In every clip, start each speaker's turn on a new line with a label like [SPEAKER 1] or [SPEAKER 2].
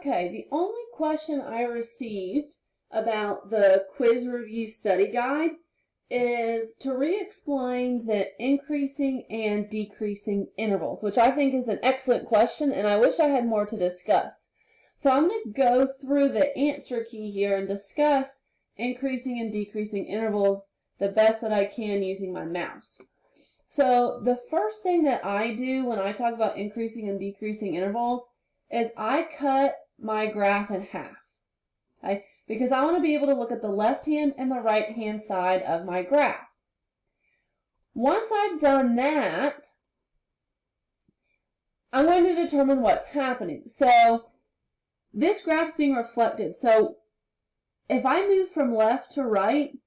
[SPEAKER 1] Okay, the only question I received about the quiz review study guide is to re-explain the increasing and decreasing intervals, which I think is an excellent question, and I wish I had more to discuss. So I'm going to go through the answer key here and discuss increasing and decreasing intervals the best that I can using my mouse. So the first thing that I do when I talk about increasing and decreasing intervals is I cut my graph in half, okay? Because I want to be able to look at the left hand and the right hand side of my graph. Once I've done that, I'm going to determine what's happening. So this graph's being reflected. So if I move from left to right,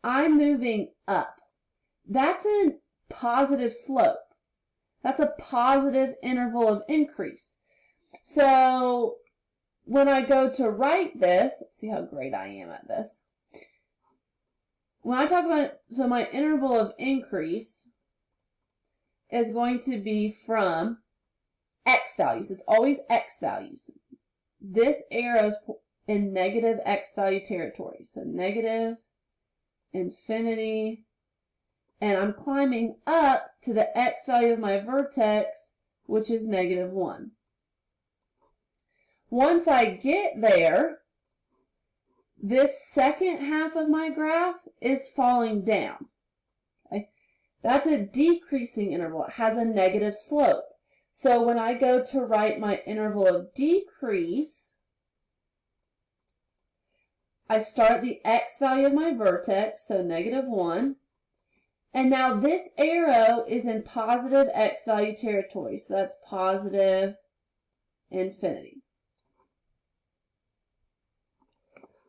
[SPEAKER 1] I'm moving up. That's a positive slope. That's a positive interval of increase. So when I go to write this, let's see how great I am at this. When I talk about it, so my interval of increase is going to be from x values. It's always x values. This arrow is in negative x value territory. So negative, infinity, and I'm climbing up to the x value of my vertex, which is -1. Once I get there, this second half of my graph is falling down. Okay? That's a decreasing interval. It has a negative slope. So when I go to write my interval of decrease, I start the x value of my vertex, so -1. And now this arrow is in positive x value territory, so that's positive infinity.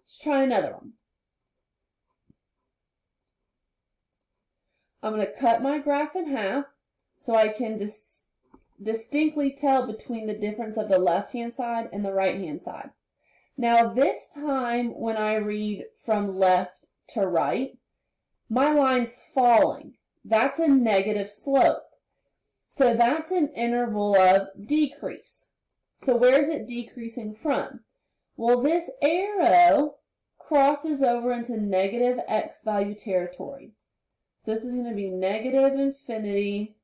[SPEAKER 1] Let's try another one. I'm going to cut my graph in half so I can distinctly tell between the difference of the left-hand side and the right-hand side. Now this time when I read from left to right, my line's falling. That's a negative slope. So that's an interval of decrease. So where's it decreasing from? Well, this arrow crosses over into negative x value territory. So this is going to be negative infinity,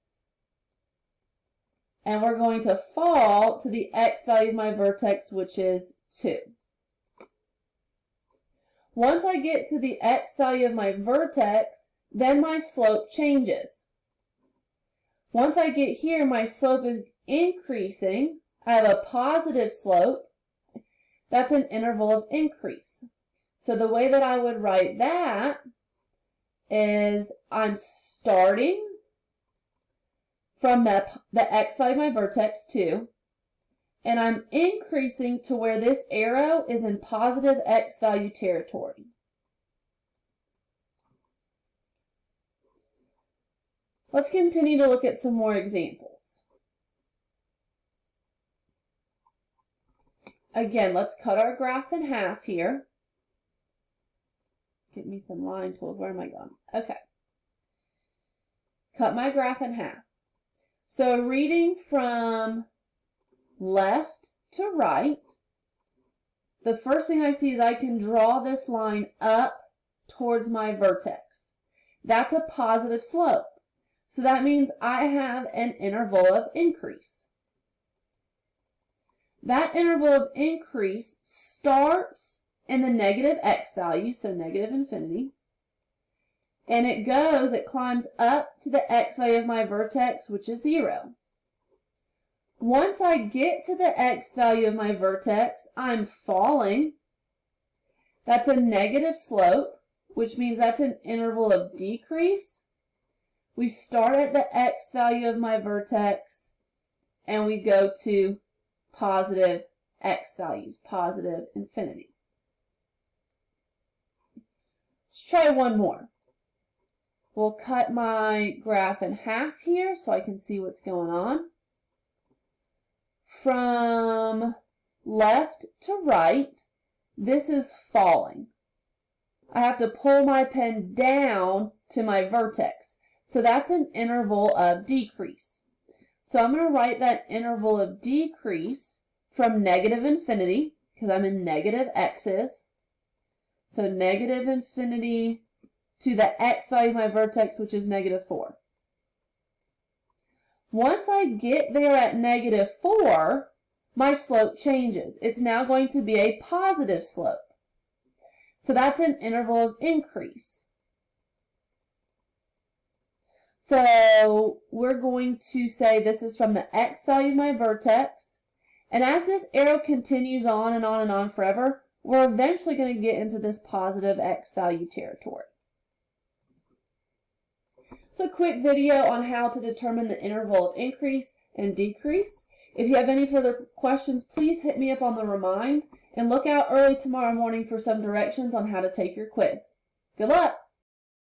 [SPEAKER 1] and we're going to fall to the x value of my vertex, which is 2. Once I get to the x value of my vertex, then my slope changes. Once I get here, my slope is increasing. I have a positive slope. That's an interval of increase. So the way that I would write that is I'm starting from the x value of my vertex 2, and I'm increasing to where this arrow is in positive x value territory. Let's continue to look at some more examples. Again, let's cut our graph in half here. Get me some line tools. Where am I going? Okay. Cut my graph in half. So reading from left to right, the first thing I see is I can draw this line up towards my vertex. That's a positive slope. So that means I have an interval of increase. That interval of increase starts in the negative x value, so negative infinity, and it climbs up to the x value of my vertex, which is 0. Once I get to the x value of my vertex, I'm falling. That's a negative slope, which means that's an interval of decrease. We start at the x value of my vertex, and we go to positive x values, positive infinity. Let's try one more. We'll cut my graph in half here so I can see what's going on. From left to right, this is falling. I have to pull my pen down to my vertex. So that's an interval of decrease. So I'm going to write that interval of decrease from negative infinity, because I'm in negative x's. So negative infinity to the x value of my vertex, which is negative 4. Once I get there at negative 4, my slope changes. It's now going to be a positive slope. So that's an interval of increase. So we're going to say this is from the x value of my vertex. And as this arrow continues on and on and on forever, we're eventually going to get into this positive x value territory. It's a quick video on how to determine the interval of increase and decrease. If you have any further questions, please hit me up on the remind and look out early tomorrow morning for some directions on how to take your quiz. Good luck!